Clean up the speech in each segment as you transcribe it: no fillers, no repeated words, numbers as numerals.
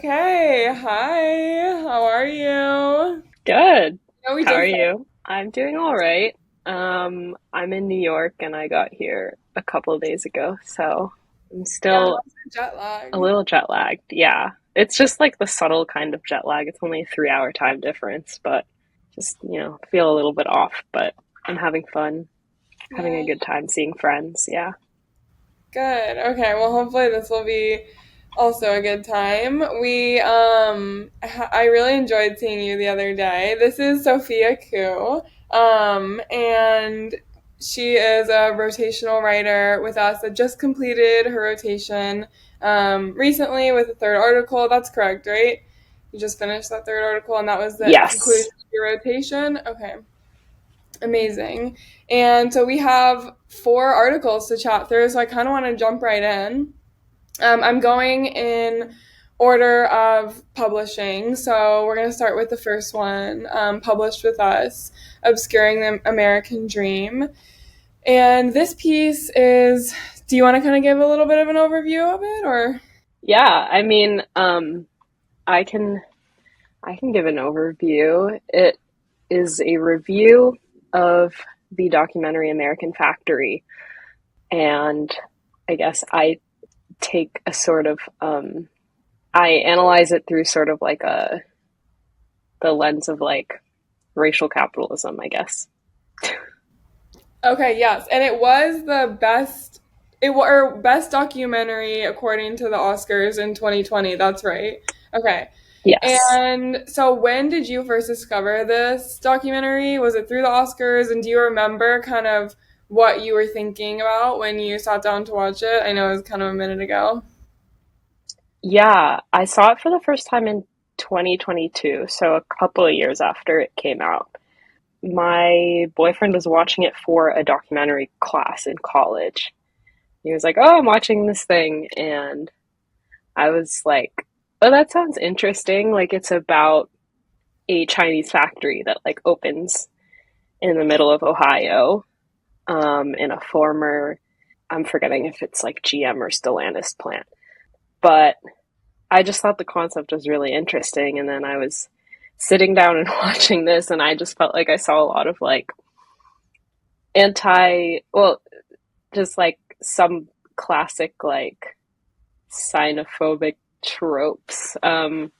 Okay, hi. How are you? Good. No, we How are just you? I'm doing all right. I'm in New York and I got here a couple of days ago, so I'm yeah, still how's the jet a lag? little jet lagged. Yeah. It's just like the subtle kind of jet lag. It's only a 3 hour time difference, but just, feel a little bit off, but I'm having fun, having a Nice. good time seeing friends. Yeah. Good. Okay, well, hopefully this will be also a good time. I really enjoyed seeing you the other day. This is Sofia Khu, and she is a rotational writer with us that just completed her rotation, recently with the third article. That's correct, right? You just finished that third article, and that was the conclusion Yes. of your rotation? Okay. Amazing. And so we have four articles to chat through, so I kind of want to jump right in. I'm going in order of publishing, so we're going to start with the first one, published with us, Obscuring the American Dream. And this piece is, do you want to kind of give a little bit of an overview of it, or? Yeah, I can give an overview. It is a review of the documentary American Factory, and I guess I take a sort of I analyze it through sort of like a the lens of like racial capitalism, I guess. Okay, yes, and it was the best documentary according to the Oscars in 2020. That's right. Okay. Yes. And so when did you first discover this documentary? Was it through the Oscars? And do you remember kind of what you were thinking about when you sat down to watch it? I know it was kind of a minute ago. Yeah, I saw it for the first time in 2022, so a couple of years after it came out. My boyfriend was watching it for a documentary class in college. He was like, "Oh, I'm watching this thing," and I was like, "Oh, that sounds interesting. Like it's about a Chinese factory that like opens in the middle of Ohio, in a former, I'm forgetting if it's like GM or Stellantis plant. But I just thought the concept was really interesting. And then I was sitting down and watching this, and I just felt like I saw a lot of like well, just like some classic like xenophobic tropes. And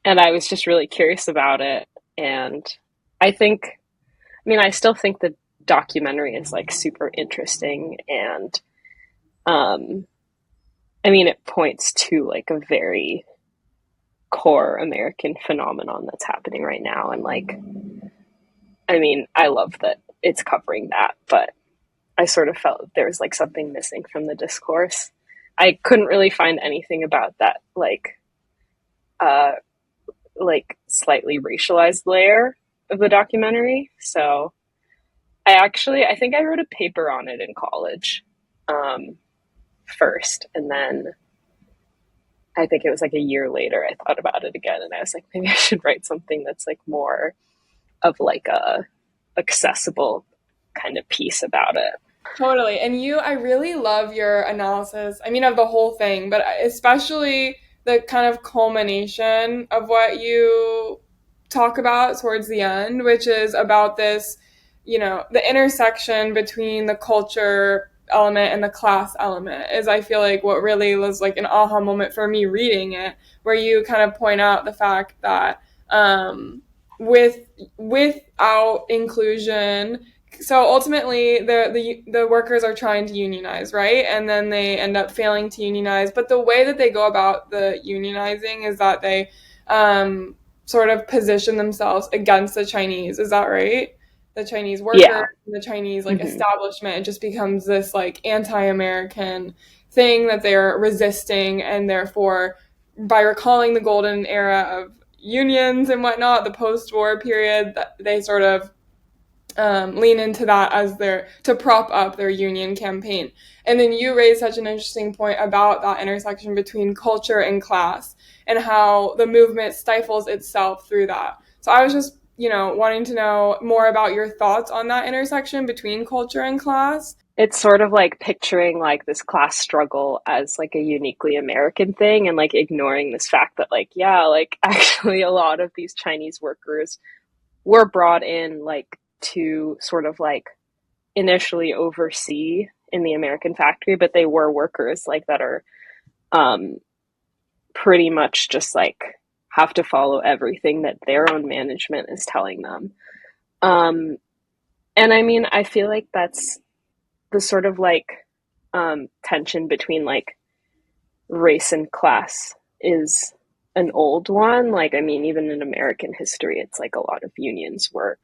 I was just really curious about it. And I think, I still think the documentary is like super interesting and um, it points to like a very core American phenomenon that's happening right now. And like, I love that it's covering that, but I sort of felt there was like something missing from the discourse. I couldn't really find anything about that, uh, like slightly racialized layer of the documentary. So I think I wrote a paper on it in college, um, first, and then I think it was like a year later I thought about it again, and I was like, maybe I should write something that's like more of like a accessible kind of piece about it. Totally. And I really love your analysis. I mean, of the whole thing, but especially the kind of culmination of what you talk about towards the end, which is about this, the intersection between the culture element and the class element is, I feel like, what really was like an aha moment for me reading it, where you kind of point out the fact that, with without inclusion, so ultimately the workers are trying to unionize, right? And then they end up failing to unionize, but the way that they go about the unionizing is that they, sort of position themselves against the Chinese. Is that right? The Chinese workers, Yeah. the Chinese like Mm-hmm. establishment. It just becomes this like anti-American thing that they're resisting, and therefore, by recalling the golden era of unions and whatnot, the post-war period, that they sort of, lean into that as their to prop up their union campaign. And then you raised such an interesting point about that intersection between culture and class, and how the movement stifles itself through that. So I was just, wanting to know more about your thoughts on that intersection between culture and class. it's sort of like picturing like this class struggle as like a uniquely American thing and like ignoring this fact that like yeah, like actually a lot of these Chinese workers were brought in like to sort of like initially oversee in the American factory, but they were workers like that are um pretty much just like have to follow everything that their own management is telling them. Um and I mean, I feel like that's the sort of like tension between like race and class is an old one. Like, I mean, even in American history, it's like a lot of unions were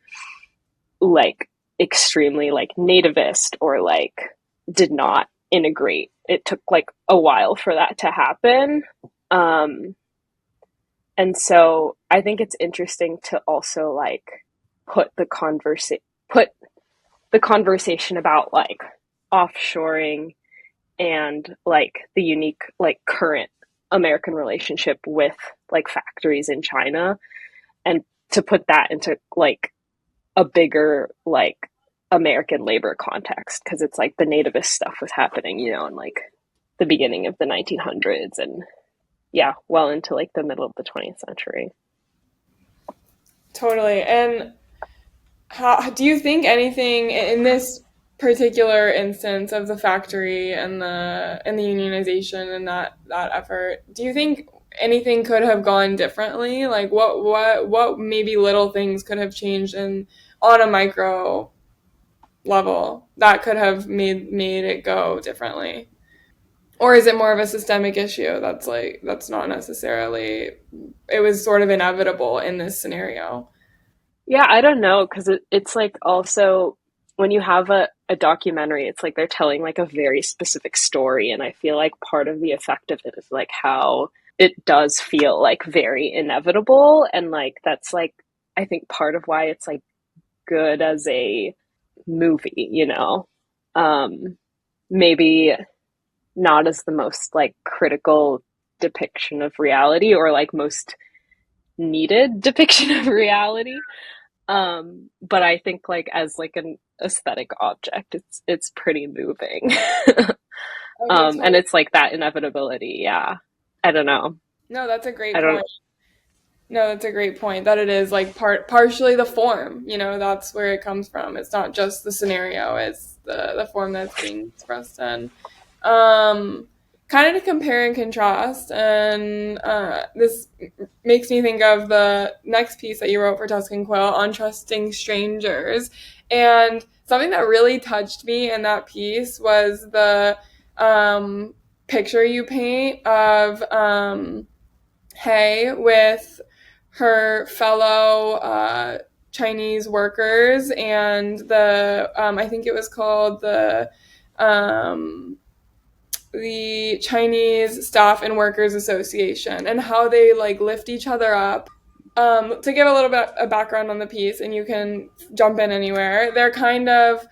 like extremely like nativist or like did not integrate. It took like a while for that to happen. Um, and so I think it's interesting to also like put the put the conversation about like offshoring and like the unique like current American relationship with like factories in China and to put that into like a bigger like American labor context because it's like the nativist stuff was happening, you know, in like the beginning of the 1900s and yeah, well into like the middle of the 20th century. Totally. And how do you think anything in this particular instance of the factory and the unionization and that effort? Do you think anything could have gone differently? Like what maybe little things could have changed in on a micro level that could have made it go differently? Or is it more of a systemic issue that's not necessarily it was sort of inevitable in this scenario? Yeah, I don't know because it's like also when you have a documentary, it's like they're telling like a very specific story. And I feel like part of the effect of it is like how it does feel like very inevitable. And like that's like, I think part of why it's like good as a movie, you know? Um, maybe not as the most like critical depiction of reality or like most needed depiction of reality. But I think like as like an aesthetic object, it's pretty moving. Okay, And totally. it's like that inevitability. Yeah. I don't know. No, that's a I great don't. point. No, that's a great point. That it is like partially the form. That's where it comes from. It's not just the scenario. It's the form that's being expressed in. Um, Kind of to compare and contrast, and this makes me think of the next piece that you wrote for Tusk Quill on trusting strangers. And something that really touched me in that piece was the um, picture you paint of Hay with her fellow Chinese workers and the I think it was called um, the Chinese Staff and Workers Association, and how they like lift each other up. To give a little bit of background on the piece, and you can jump in anywhere, they're kind of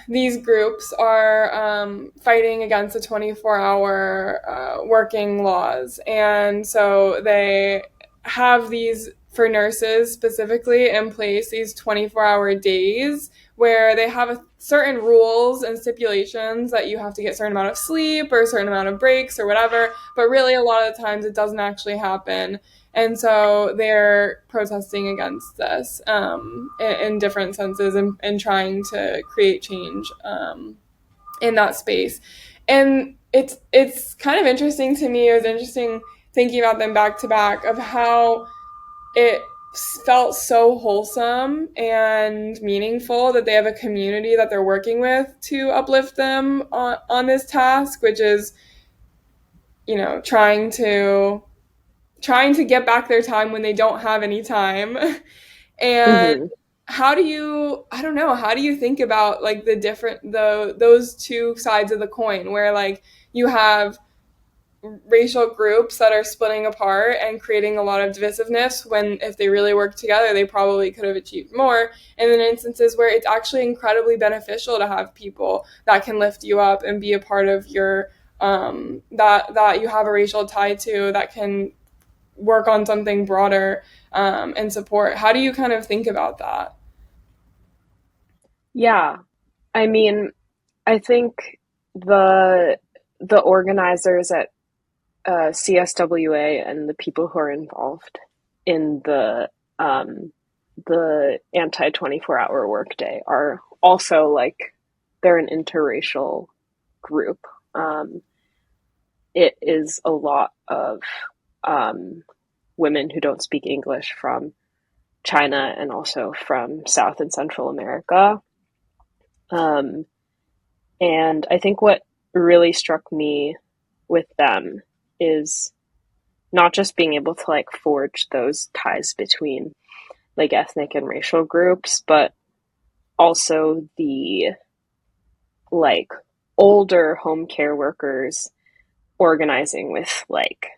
these groups are fighting against the 24-hour working laws. And so they have these, for nurses specifically, in place these 24-hour days where they have certain rules and stipulations that you have to get a certain amount of sleep or a certain amount of breaks or whatever. But really, a lot of the times it doesn't actually happen. And so they're protesting against this in different senses and trying to create change in that space. And it's kind of interesting to me. It was interesting thinking about them back to back of how it felt so wholesome and meaningful that they have a community that they're working with to uplift them on this task, which is, trying to get back their time when they don't have any time. And Mhm. I don't know, how do you think about like those two sides of the coin where like you have racial groups that are splitting apart and creating a lot of divisiveness when if they really worked together they probably could have achieved more, and then instances where it's actually incredibly beneficial to have people that can lift you up and be a part of your that you have a racial tie to that can work on something broader and support. How do you kind of think about that? Yeah. I mean, I think the the organizers at CSWA and the people who are involved in the anti 24-hour workday are also like they're an interracial group. Um, it is a lot of um, women who don't speak English from China and also from South and Central America. Um, and I think what really struck me with them is not just being able to like forge those ties between like ethnic and racial groups, but also the like older home care workers organizing with like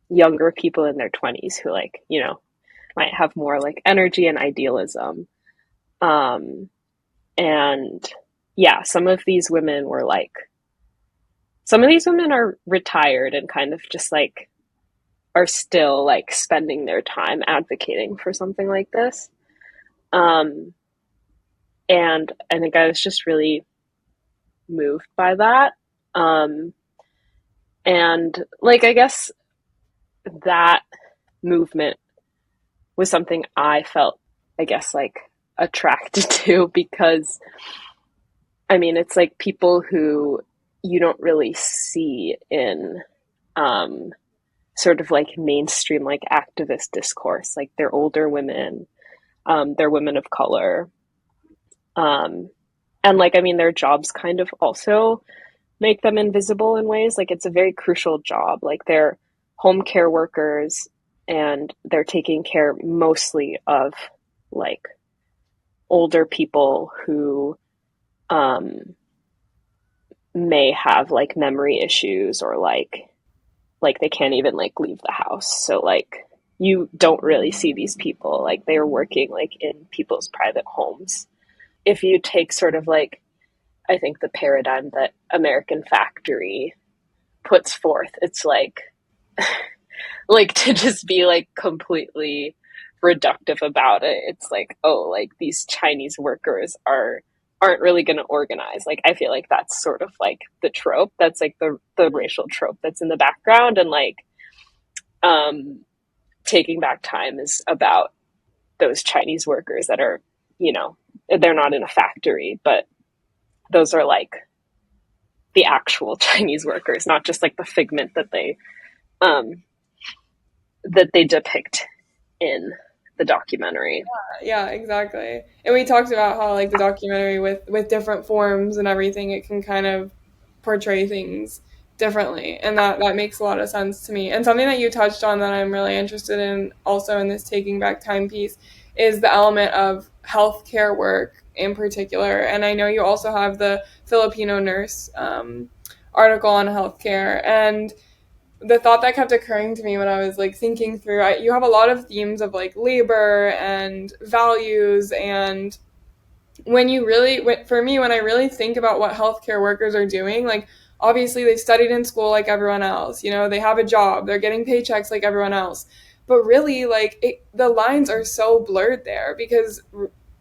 younger people in their 20s who like, might have more like energy and idealism. Um and yeah, some of these women are retired and kind of just like are still like spending their time advocating for something like this. Um and I think I was just really moved by that. Um and like I guess that movement was something I felt, I guess, like attracted to because I mean, it's like people who you don't really see in um, sort of like mainstream, like activist discourse. Like they're older women, they're women of color. Um, and like, I mean, their jobs kind of also make them invisible in ways. Like it's a very crucial job. Like they're home care workers and they're taking care mostly of like older people who um, may have like memory issues or like they can't even like leave the house. So like you don't really see these people like they're working like in people's private homes. If you take sort of like I think the paradigm that American Factory puts forth, it's like to just be like completely reductive about it. It's like, oh, like these Chinese workers aren't really going to organize. Like I feel like that's sort of like the trope. That's like the racial trope that's in the background and like um taking back time is about those Chinese workers that are, you know, they're not in a factory, but those are like the actual Chinese workers, not just like the figment um that they depict in the documentary. Yeah, exactly. And we talked about how like the documentary with different forms and everything, it can kind of portray things differently, and that makes a lot of sense to me. And something that you touched on that I'm really interested in also in this Taking Back Time piece is the element of healthcare work in particular. And I know you also have the Filipino nurse article on healthcare, and the thought that kept occurring to me when I was like thinking through, you have a lot of themes of like labor and values, and when you really, for me, when I really think about what healthcare workers are doing, like obviously they studied in school like everyone else, you know, they have a job, they're getting paychecks like everyone else, but really like the lines are so blurred there because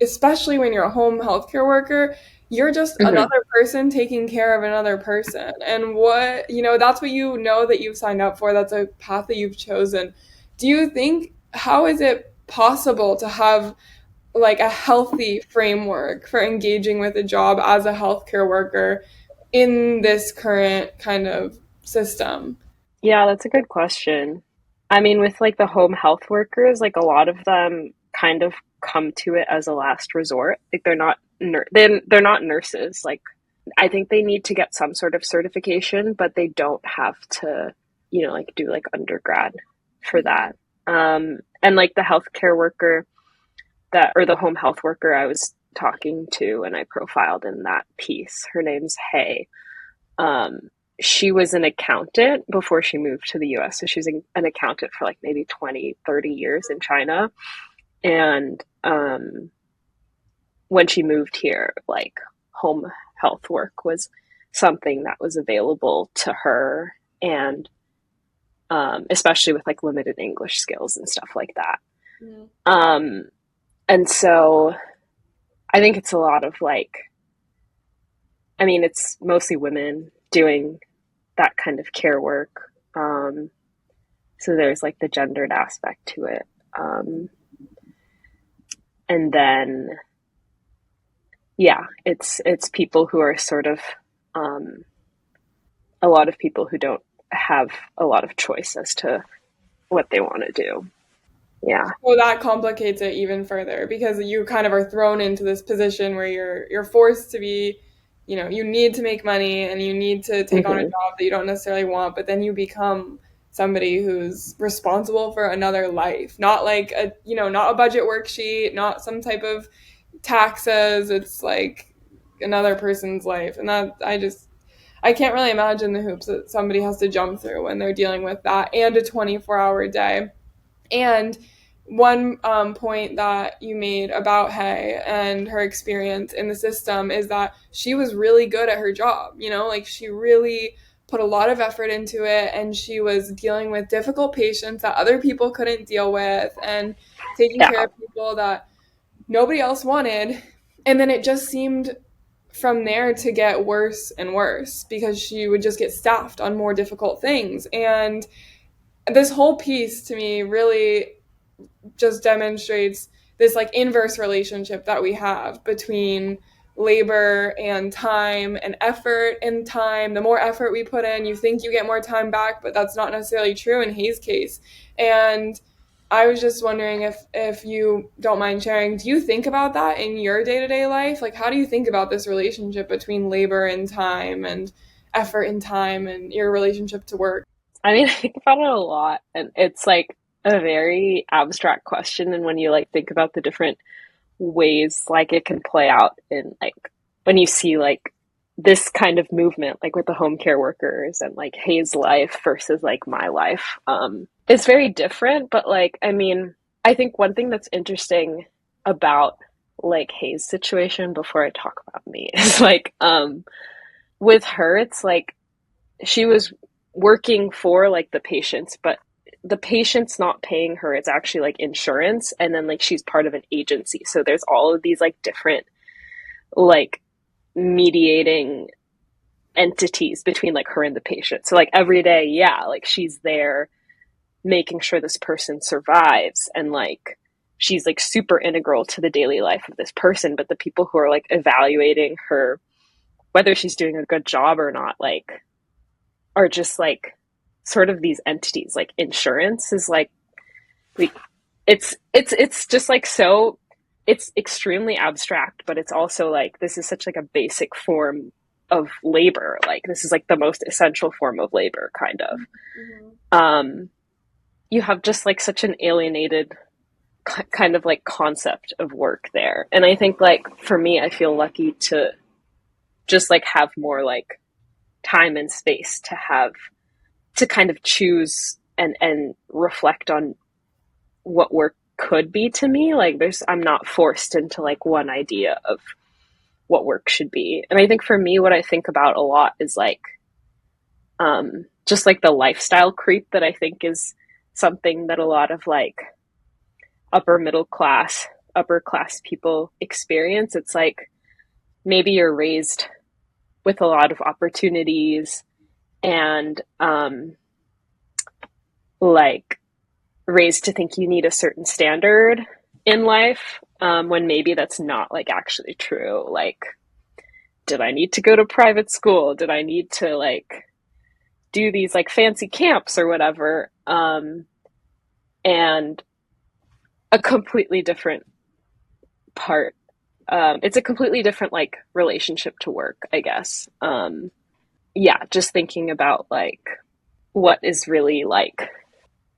especially when you're a home healthcare worker, you're just Mm-hmm. another person taking care of another person. And what, you know, that's what you know that you've signed up for. That's a path that you've chosen. Do you think, how is it possible to have like a healthy framework for engaging with a job as a healthcare worker in this current kind of system? Yeah, that's a good question. I mean, with like the home health workers, like a lot of them kind of come to it as a last resort. Like they're not nurses. Like I think they need to get some sort of certification, but they don't have to, like do like undergrad for that. And like the healthcare worker or the home health worker I was talking to and I profiled in that piece, her name's Hay. Um, she was an accountant before she moved to the US. So she was an accountant for like maybe 20, 30 years in China. And when she moved here, like home health work was something that was available to her. And especially with like limited English skills and stuff like that. Mm. Um, and so I think it's a lot of like I mean, it's mostly women doing that kind of care work. So there's like the gendered aspect to it. And then, yeah, it's people who are sort of, um, a lot of people who don't have a lot of choice as to what they want to do. Yeah. Well, that complicates it even further because you kind of are thrown into this position where you're forced to be, you need to make money and you need to take on a Hmm. job that you don't necessarily want, but then you become somebody who's responsible for another life, not like not a budget worksheet, not some type of taxes. It's like another person's life, and that I can't really imagine the hoops that somebody has to jump through when they're dealing with that and a 24-hour day. And one point that you made about Hay and her experience in the system is that she was really good at her job. Like she really put a lot of effort into it and she was dealing with difficult patients that other people couldn't deal with and taking care Yeah. of people that nobody else wanted. And then it just seemed from there to get worse and worse because she would just get staffed on more difficult things. And this whole piece to me really just demonstrates this like inverse relationship that we have between labor and time and effort and time. The more effort we put in, you think you get more time back, but that's not necessarily true in Hayes' case. And I was just wondering if you don't mind sharing, do you think about that in your day-to-day life? Like how do you think about this relationship between labor and time and effort and time and your relationship to work? I mean, I think about it a lot, and it's like a very abstract question. And when you like think about the different ways like it can play out in like when you see like this kind of movement, like with the home care workers and like Hayes' life versus like my life, it's very different. But like, I mean, I think one thing that's interesting about like Hayes' situation before I talk about me is like, with her, it's like she was working for like the patients, but the patient's not paying her. It's actually like insurance. And then like she's part of an agency. So there's all of these like different like mediating entities between like her and the patient. So like every day, yeah, like she's there making sure this person survives and like she's like super integral to the daily life of this person. But the people who are like evaluating her, whether she's doing a good job or not, like are just like sort of these entities. Like insurance is like it's just like so it's extremely abstract, but it's also like this is such like a basic form of labor. Like this is like the most essential form of labor, kind of. Mm-hmm. um you have just like such an alienated kind of like concept of work there. And I think like for me, I feel lucky to just like have more like time and space to have to kind of choose and reflect on what work could be to me. Like there's I'm not forced into like one idea of what work should be. And I think for me what I think about a lot is like just like the lifestyle creep that I think is something that a lot of like upper middle class, upper class people experience. It's like maybe you're raised with a lot of opportunities and like raised to think you need a certain standard in life, when maybe that's not like actually true. Like, did I need to go to private school? Did I need to like do these like fancy camps or whatever? And a completely different part. It's a completely different like relationship to work, I guess. Yeah, just thinking about like what is really like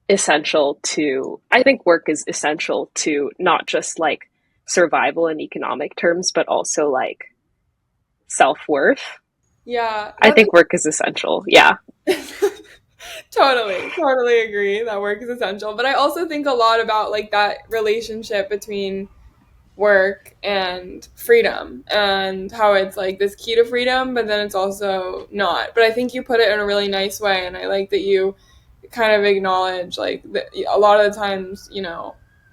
essential to, I think work is essential to not just like survival in economic terms, but also like self worth. Yeah, I that's think work is essential. Yeah. totally agree that work is essential. But I also think a lot about like that relationship between work and freedom and how it's like this key to freedom, but then it's also not. But I think you put it in a really nice way, and I like that you kind of acknowledge like that a lot of the times,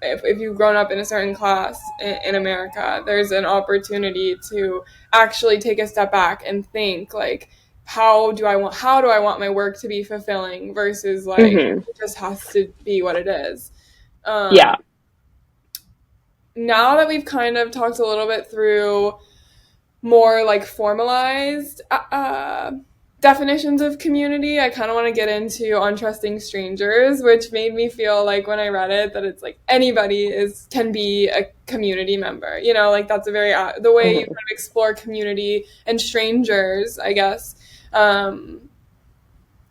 if you've grown up in a certain class in America, there's an opportunity to actually take a step back and think like, how do I want my work to be fulfilling versus like Hmm. it just has to be what it is. Yeah. Um, Now that we've kind of talked a little bit through more like formalized definitions of community, I kind of want to get into on trusting strangers, which made me feel like when I read it that it's like anybody is can be a community member. You know, like that's a very the way you kind Hmm. of explore community and strangers, I guess. Um,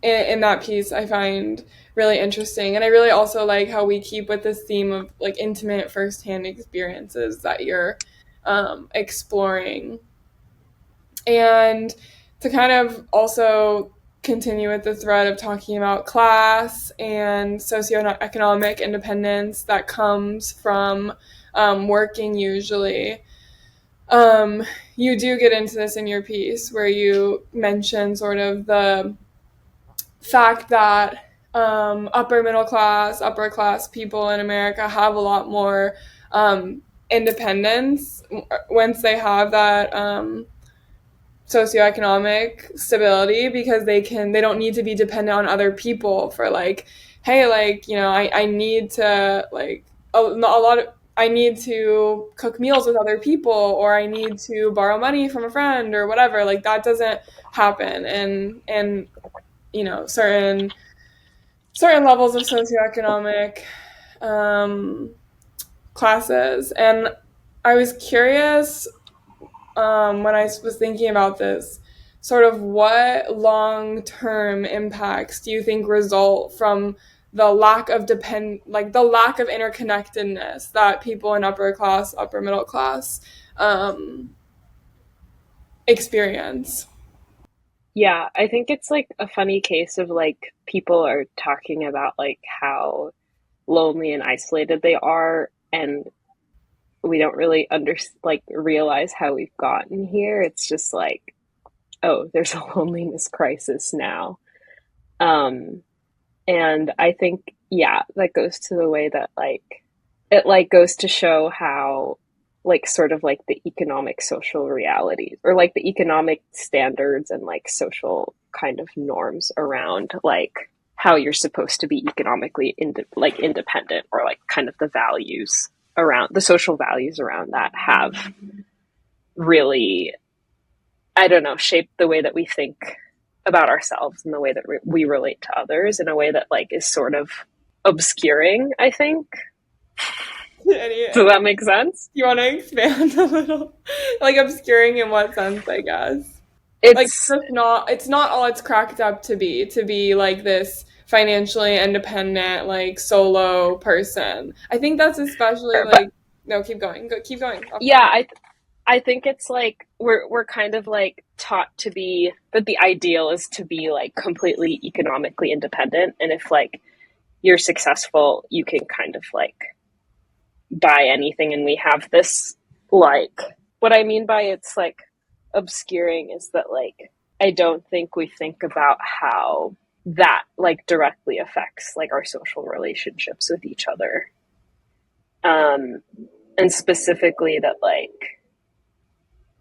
in that piece I find really interesting. And I really also like how we keep with this theme of like intimate firsthand experiences that you're exploring. And to kind of also continue with the thread of talking about class and socioeconomic independence that comes from working usually. You do get into this in your piece where you mention sort of the fact that upper class people in America have a lot more independence once they have that socioeconomic stability because they don't need to be dependent on other people for like, hey, like, you know, I need to like a lot of I need to cook meals with other people or I need to borrow money from a friend or whatever. Like that doesn't happen and you know certain levels of socioeconomic um, classes. And I was curious when I was thinking about this, sort of what long term impacts do you think result from the lack of interconnectedness that people in upper class, upper middle class um, experience? Yeah, I think it's like a funny case of like people are talking about like how lonely and isolated they are, and we don't really like realize how we've gotten here. It's just like, oh, there's a loneliness crisis now. Um, and I think, yeah, that goes to the way that like it like goes to show how like sort of like the economic social realities or like the economic standards and like social kind of norms around like how you're supposed to be economically like independent or like kind of the values around the social values around that have really, I don't know, shaped the way that we think about ourselves and the way that we relate to others in a way that like is sort of obscuring, I think. Does Any that make sense? you want to expand a little? Like obscuring in what sense, I guess? Like It's it's not all it's cracked up to be like this financially independent, like solo person. I think that's especially but like no, keep going. I'll yeah, follow. I think it's like we're kind of like taught to be that the ideal is to be like completely economically independent, and if like you're successful, you can kind of like buy anything, and we have this like what I mean by it's like obscuring is that like I don't think we think about how that like directly affects like our social relationships with each other. Um and specifically that like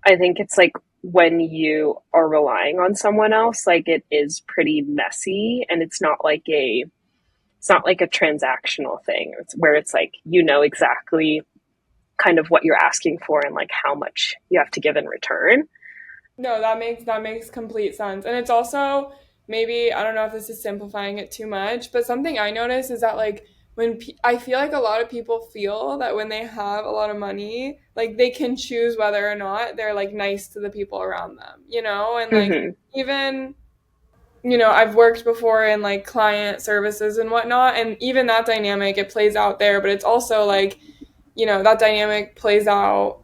I think it's like when you are relying on someone else, like it is pretty messy and it's not like a transactional thing. It's where it's like you know exactly kind of what you're asking for and like how much you have to give in return. No, that makes complete sense. And it's also maybe I don't know if this is simplifying it too much, but something I notice is that like I feel like a lot of people feel that when they have a lot of money, like they can choose whether or not they're like nice to the people around them, you know? And like Mm-hmm. even you know, I've worked before in like client services and whatnot, and even that dynamic it plays out there, but it's also like, you know, that dynamic plays out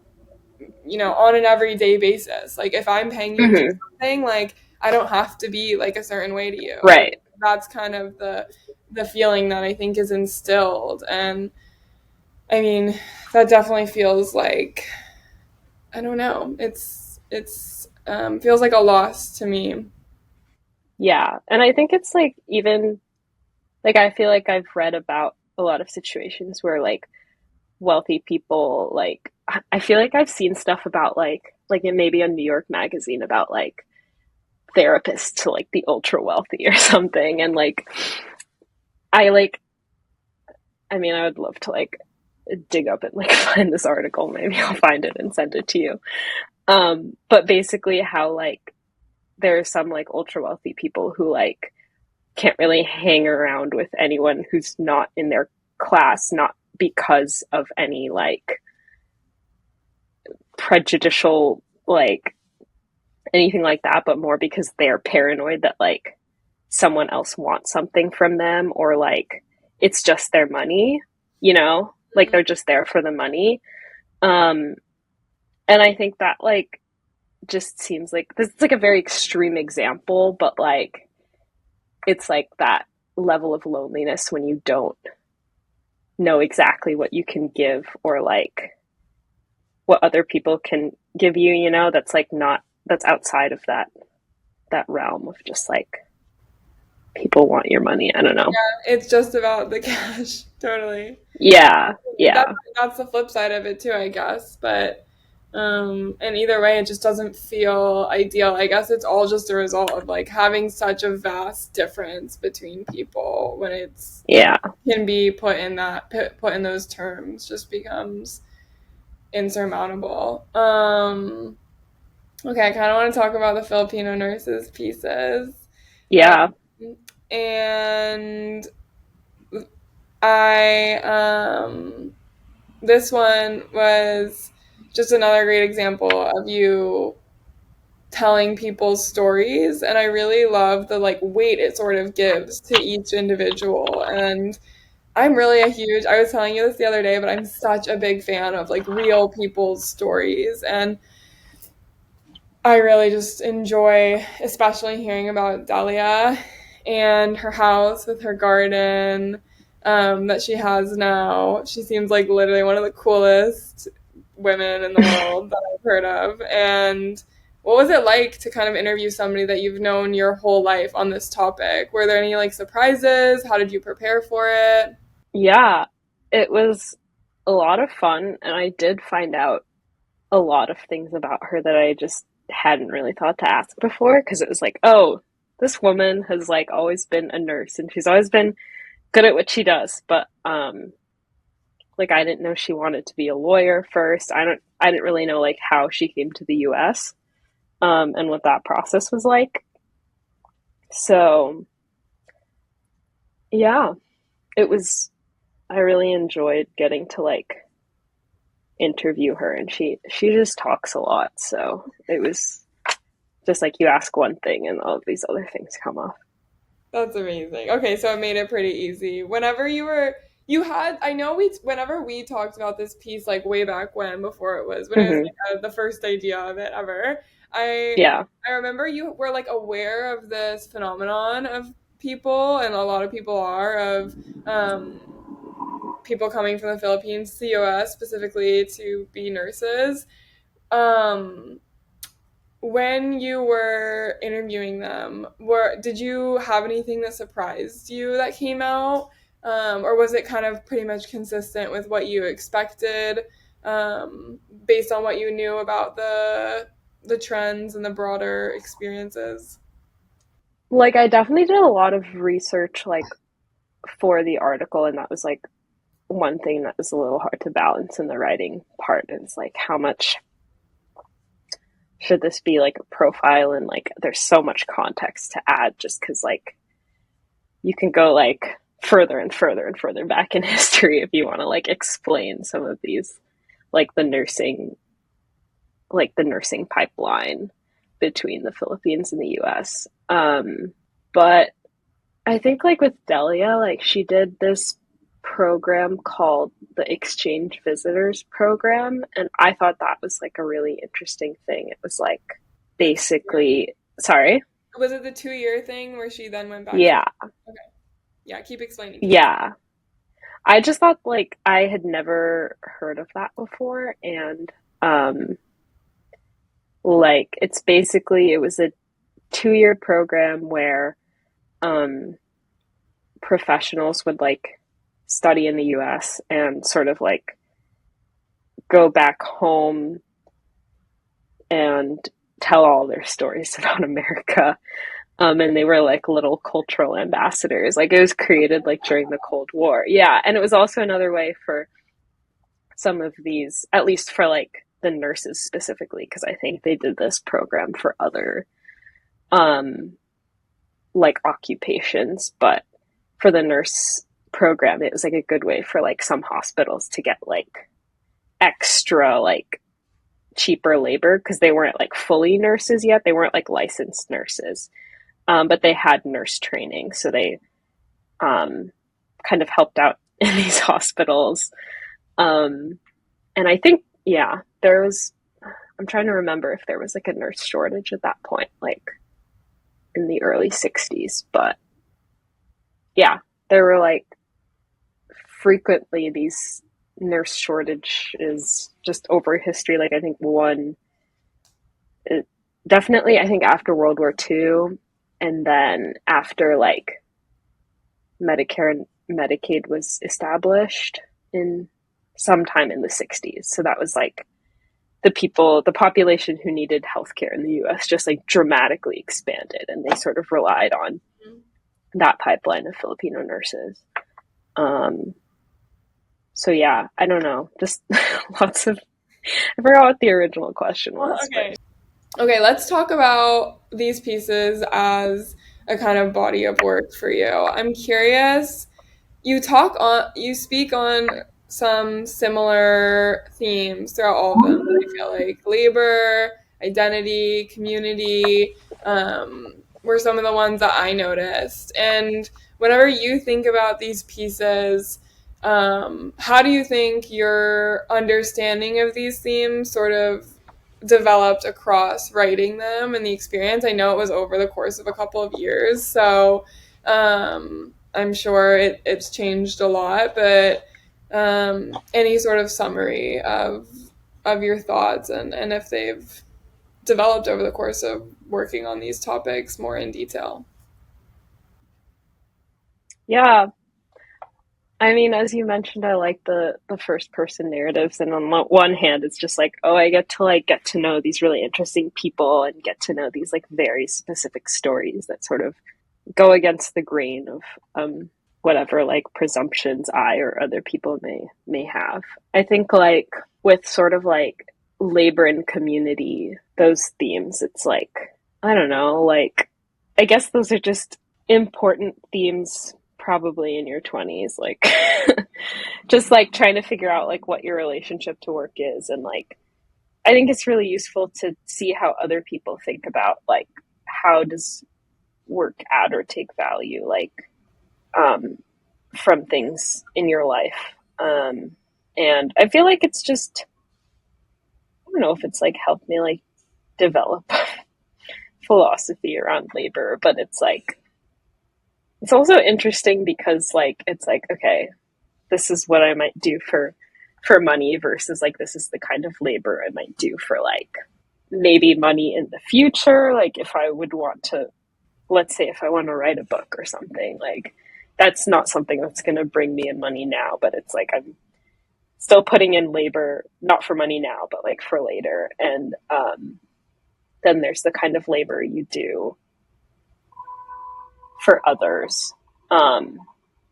you know, on an everyday basis. Like if I'm paying you to do Mm-hmm. something, like I don't have to be like a certain way to you. And Right. that's kind of the feeling that I think is instilled. And I mean, that definitely feels like I don't know. It's feels like a loss to me. Yeah. And I think it's like even like I feel like I've read about a lot of situations where like wealthy people, like I feel like I've seen stuff about like it may be a New York magazine about like therapists to like the ultra wealthy or something. And like I like I mean I would love to like dig up and like find this article. Maybe I'll find it and send it to you. But basically how like there are some like ultra wealthy people who like can't really hang around with anyone who's not in their class, not because of any like prejudicial like anything like that, but more because they're paranoid that like someone else wants something from them, or like it's just their money, you know, like Mm. they're just there for the money. um and I think that like just seems like this is like a very extreme example, but like it's like that level of loneliness when you don't know exactly what you can give, or like what other people can give you, you know, that's like not, that's outside of that realm of just like people want your money. I don't know. It's just about the cash, totally. Yeah, That yeah, that's the flip side of it too, I guess. But and either way, it just doesn't feel ideal. I guess it's all just a result of like having such a vast difference between people when it's yeah, can be put in that put in those terms just becomes insurmountable. Okay, I kind of want to talk about the Filipino nurses pieces. Um, yeah, and I this one was just another great example of you telling people's stories, and I really love the like weight it sort of gives to each individual. And I'm really a huge, I was telling you this the other day, but I'm such a big fan of like real people's stories. And I really just enjoy, especially hearing about Delia and her house with her garden that she has now. She seems like literally one of the coolest women in the world that I've heard of. And what was it like to kind of interview somebody that you've known your whole life on this topic? Were there any like surprises? How did you prepare for it? yeah. It was a lot of fun, and I did find out a lot of things about her that I just hadn't really thought to ask before, because it was like, oh, this woman has like always been a nurse and she's always been good at what she does, but like I didn't know she wanted to be a lawyer first. I didn't really know like how she came to the US, and what that process was like. So yeah, it was, I really enjoyed getting to like interview her, and she just talks a lot. So it was just like you ask one thing and all of these other things come up. That's amazing. Okay, so it made it pretty easy. Whenever you had, I know whenever we talked about this piece, like way back when, before when it was Hmm. like the first idea of it ever, I, Yeah. I remember you were like aware of this phenomenon of people, and a lot of people are, of people coming from the Philippines to the US specifically to be nurses. Um, when you were interviewing them, did you have anything that surprised you that came out, or was it kind of pretty much consistent with what you expected, based on what you knew about the trends and the broader experiences? Like I definitely did a lot of research like for the article, and that was like one thing that was a little hard to balance in the writing part, is like how much should this be like a profile, and like there's so much context to add, just because like you can go like further and further and further back in history if you want to like explain some of these, like the nursing pipeline between the Philippines and the US. But I think like with Delia, like she did this program called the Exchange Visitors Program, and I thought that was like a really interesting thing. It was like The 2 year, basically, sorry, was it the 2 year thing where she then went back to? yeah, Okay, yeah, keep explaining, please. yeah. I just thought like I had never heard of that before, and um, like it's basically it was a 2 year program where um professionals would like study in the US and sort of like go back home and tell all their stories about America. And they were like little cultural ambassadors. Like it was created like during the Cold War. Yeah. And it was also another way for some of these, at least for like the nurses specifically, because I think they did this program for other um like occupations, but for the nurse program, it was like a good way for like some hospitals to get like extra like cheaper labor because they weren't like fully nurses yet. They weren't like licensed nurses, but they had nurse training, so they um, kind of helped out in these hospitals. Um, and I think, yeah, there was. I'm trying to remember if there was like a nurse shortage at that point, like in the early '60s. But yeah, there were like frequently these nurse shortages just over history. Like I think one, it, definitely, I think after World War II, and then after like Medicare and Medicaid was established in sometime in the 60s. So that was like the population who needed healthcare in the US just like dramatically expanded, and they sort of relied on that pipeline of Filipino nurses. Um, so yeah, I don't know, just lots of, I forgot what the original question was, but Okay. Okay, let's talk about these pieces as a kind of body of work for you. I'm curious, you speak on some similar themes throughout all of them. I feel like labor, identity, community, were some of the ones that I noticed. And whenever you think about these pieces, how do you think your understanding of these themes sort of developed across writing them and the experience? I know it was over the course of a couple of years, so I'm sure it's changed a lot, but any sort of summary of your thoughts and if they've developed over the course of working on these topics more in detail. yeah, I mean, as you mentioned, I like the first person narratives, and on one hand, it's just like, oh, I get to know these really interesting people and get to know these like very specific stories that sort of go against the grain of whatever like presumptions I or other people may have. I think like with sort of like labor and community, those themes, it's like I don't know, like I guess those are just important themes probably in your 20s, like just like trying to figure out like what your relationship to work is, and like I think it's really useful to see how other people think about like how does work add or take value like um, from things in your life. And I feel like it's just I don't know if it's like helped me like develop philosophy around labor, but it's like it's also interesting because like it's like okay, this is what I might do for money versus like this is the kind of labor I might do for like maybe money in the future, like if I would want to, let's say if I want to write a book or something, like that's not something that's going to bring me in money now, but it's like I'm still putting in labor, not for money now, but like for later. And then there's the kind of labor you do for others, um,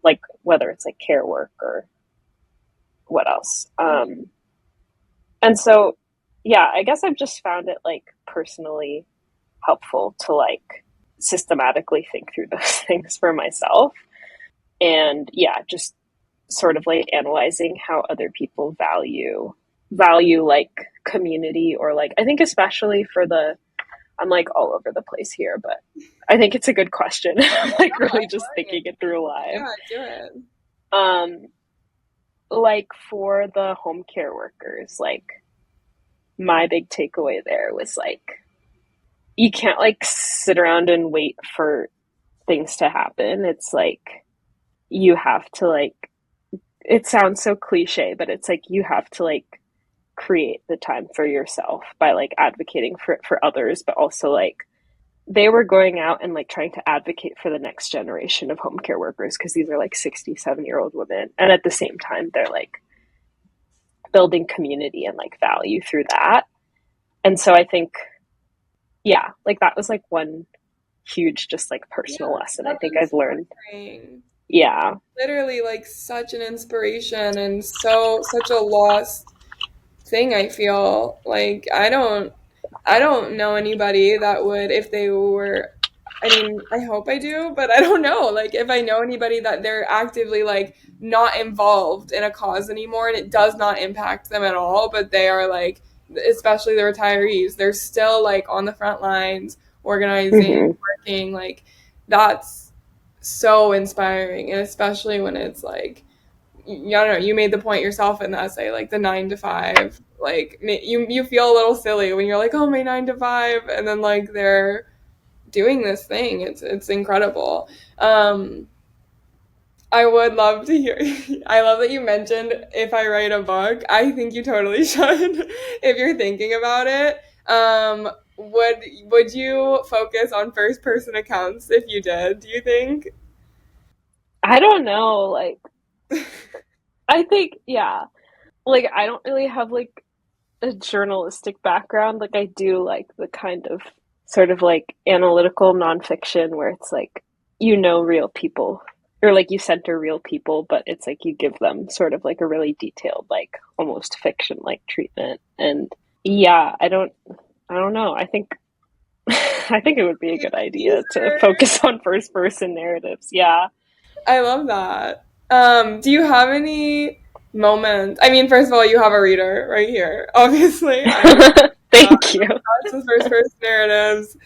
like whether it's like care work or what else. And so, yeah, I guess I've just found it like personally helpful to like systematically think through those things for myself. And yeah, just sort of like analyzing how other people value like community, or like I think especially for the I'm like all over the place here, but I think it's a good question. I'm like No, really I'm just loving thinking it. it through live. Yeah, do it. Um like for the home care workers, like my big takeaway there was like you can't like sit around and wait for things to happen. It's like you have to like it sounds so cliche, but it's like you have to like create the time for yourself by like advocating for it for others, but also like they were going out and like trying to advocate for the next generation of home care workers because these are like 67-year-old women, and at the same time they're like building community and like value through that. And so I think, yeah, like that was like one huge, just like personal Yeah, lesson I that's think I've learned. inspiring. Yeah. Literally, like such an inspiration and such a lost thing. I feel like I don't know anybody that would, if they were, I mean, I hope I do, but I don't know. Like, if I know anybody that they're actively, like, not involved in a cause anymore and it does not impact them at all, but they are, like, especially the retirees, they're still, like, on the front lines, organizing, Hmm. working. Like, that's so inspiring. And especially when it's, like, I don't know, you made the point yourself in the essay, like the 9 to 5, like you feel a little silly when you're like, oh, my 9 to 5, and then like they're doing this thing. It's incredible. Um, I would love to hear. I love that you mentioned if I write a book. I think you totally should if you're thinking about it. Would you focus on first person accounts if you did? Do you think? I don't know. Like, I think, yeah, like I don't really have like a journalistic background. Like, I do like the kind of sort of like analytical nonfiction where it's like, real people, or like you center real people, but it's like you give them sort of like a really detailed, like almost fiction like treatment. And yeah, I don't know. I think I think it would be a good idea to focus on first person narratives. Yeah. I love that. Do you have any moments? I mean, first of all, you have a reader right here. Obviously, Thank you. that's the first person narratives.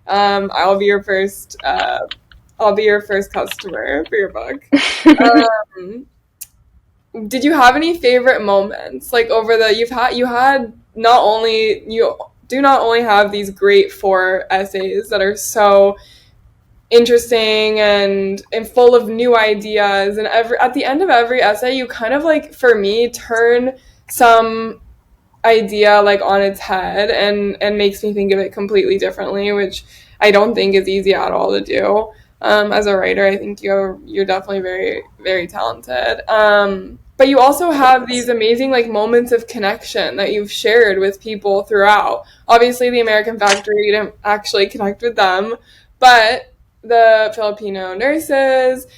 I'll be your first. I'll be your first customer for your book. Um, did you have any favorite moments, like over the you had not only you do not only have these great 4 essays that are so interesting and full of new ideas, and every at the end of every essay you kind of like, for me, turn some idea like on its head and makes me think of it completely differently, which I don't think is easy at all to do. As a writer, I think you're definitely very, very talented. But you also have these amazing like moments of connection that you've shared with people throughout. Obviously, the American Factory, you didn't actually connect with them, but the Filipino nurses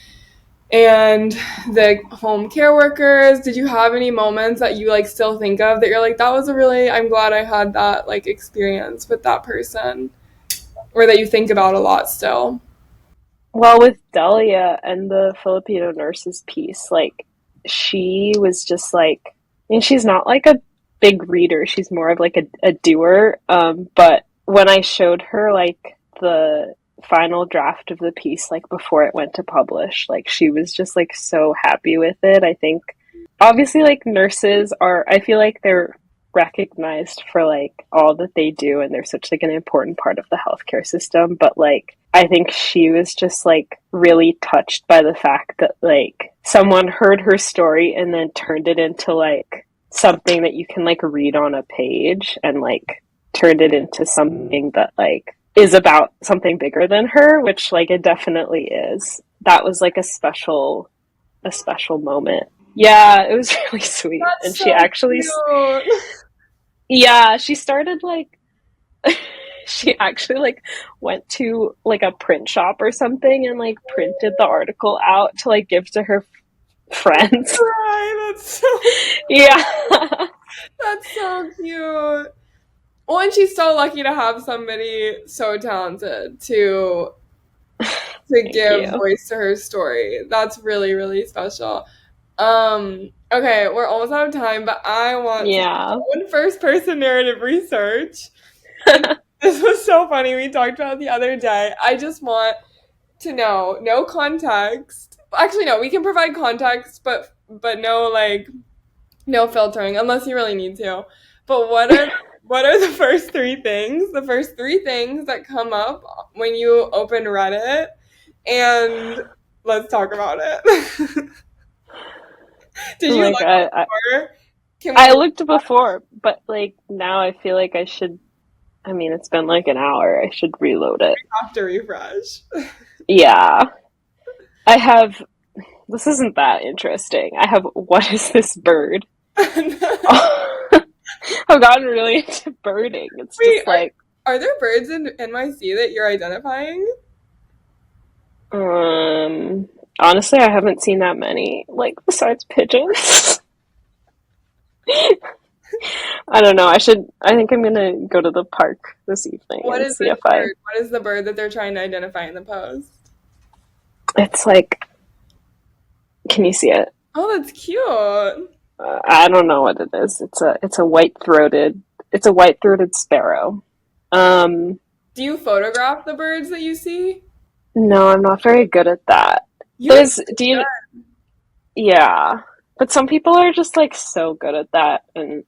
and the home care workers, did you have any moments that you like still think of that you're like, that was a really, I'm glad I had that like experience with that person, or that you think about a lot still? Well, with Delia and the Filipino Nurses piece, like she was just like, I mean, she's not like a big reader. She's more of like a doer. But when I showed her like the final draft of the piece, like before it went to publish, like she was just like so happy with it. I think obviously like nurses are, I feel like they're recognized for like all that they do and they're such like an important part of the healthcare system, but like I think she was just like really touched by the fact that like someone heard her story and then turned it into like something that you can like read on a page, and like turned it into something that like is about something bigger than her, which like it definitely is. That was like a special moment. Yeah, it was really sweet. And That's she so actually, cute. yeah, she started like, she actually like went to like a print shop or something and like printed the article out to like give to her friends. Right, Yeah. that's so cute. Well, and she's so lucky to have somebody so talented to Thank give you. voice to her story. That's really, really special. Okay, we're almost out of time, but I want to Yeah. know, in first person narrative research, and this was so funny. We talked about it the other day. I just want to know, no context. Actually, no, we can provide context, but no, like, no filtering unless you really need to. But what are the first 3 things? The first 3 things that come up when you open Reddit, and let's talk about it. Did you Like look before? Can we I look looked before, but like now I feel like I should, I mean, it's been like an hour. I should reload it. after refresh? Yeah. I have, this isn't that interesting. I have, what is this bird? I've gotten really into birding. It's Wait, just like, are there birds in NYC that you're identifying? um, honestly, I haven't seen that many, like, besides pigeons. I don't know. I think I'm gonna go to the park this evening What and is see this if I, bird? What is the bird that they're trying to identify in the post? it's like, can you see it? Oh, that's cute. I don't know what it is. It's a white-throated sparrow. Um, Do you photograph the birds that you see? no, I'm not very good at that. You would There's, be do you, good. yeah, but some people are just like so good at that, and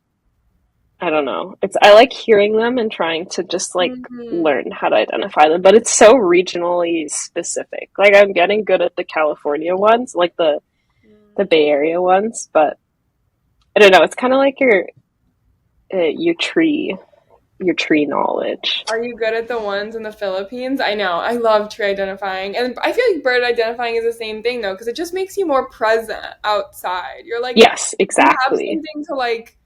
I don't know. I like hearing them and trying to just like Mhm. learn how to identify them, but it's so regionally specific. Like I'm getting good at the California ones, like the Bay Area ones, but I don't know. It's kind of like your tree knowledge. Are you good at the ones in the Philippines? I know. I love tree identifying. And I feel like bird identifying is the same thing though, because it just makes you more present outside. You're like, Yes, you have exactly. something to like,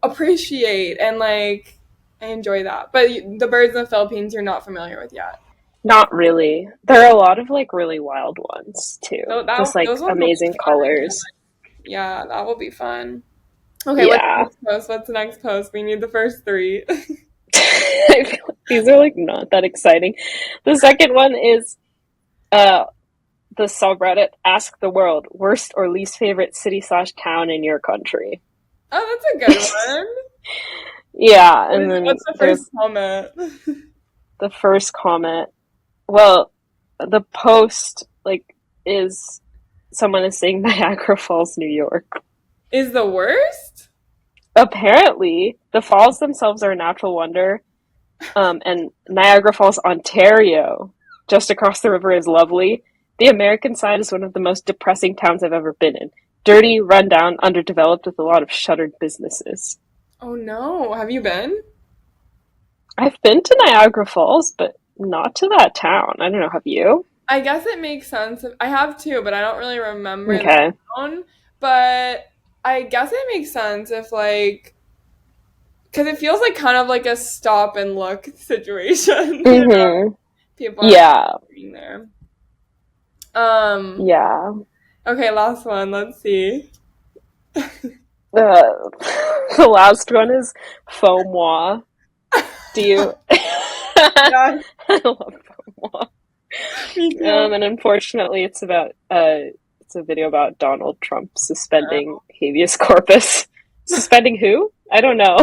appreciate and like I enjoy that. But the birds in the Philippines you're not familiar with yet. Not really. There are a lot of like really wild ones too. So Just those like ones will be amazing fun. colors. Yeah, that will be fun. Okay, what's the Yeah. next post? What's the next post? We need the first three. I feel like these are like not that exciting. The second one is uh the subreddit Ask the World, worst or least favorite city slash town in your country. Oh, that's a good one. Yeah, and then What's the first there's comment? the first comment. Well, the post like is someone is saying Niagara Falls, New York. Is the worst? Apparently, the falls themselves are a natural wonder, and Niagara Falls, Ontario, just across the river, is lovely. The American side is one of the most depressing towns I've ever been in. Dirty, rundown, underdeveloped, with a lot of shuttered businesses. Oh no. Have you been? I've been to Niagara Falls, but not to that town. I don't know, have you? I guess it makes sense. I have too, but I don't really remember the Okay. town. But I guess it makes sense if like, because it feels like kind of like a stop and look situation. Mm-hmm. People are Yeah. being there. Um. Yeah. Okay, last one. Let's see. Uh, the last one is Faux Moi. Do you? Yeah, I love Faux Moi. me too. And unfortunately, it's a video about Donald Trump suspending habeas corpus. Suspending who? I don't know.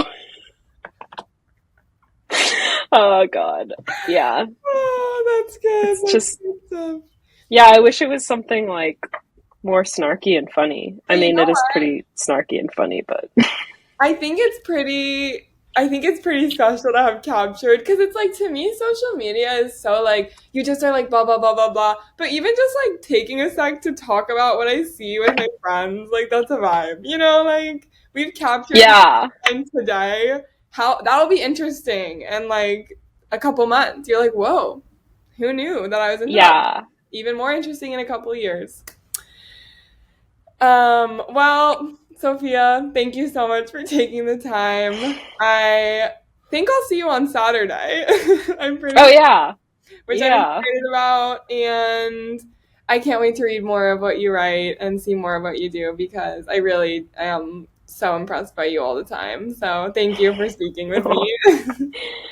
Oh God, yeah. Oh, that's good. It's That's just good stuff. yeah. I wish it was something like more snarky and funny. I But you mean, know it is what? pretty snarky and funny, but I think it's pretty. I think it's pretty special to have captured because it's like to me, social media is so like you just are like blah blah blah blah blah. But even just like taking a sec to talk about what I see with my friends, like that's a vibe. Like we've captured the yeah, time today. How that'll be interesting, and like a couple months, you're like, whoa, who knew that I was into that? yeah, Even more interesting in a couple years. Well, Sophia, thank you so much for taking the time. I think I'll see you on Saturday. I'm oh pretty, yeah, which I'm yeah, excited about, and I can't wait to read more of what you write and see more of what you do because I really am so impressed by you all the time. So thank you for speaking with me.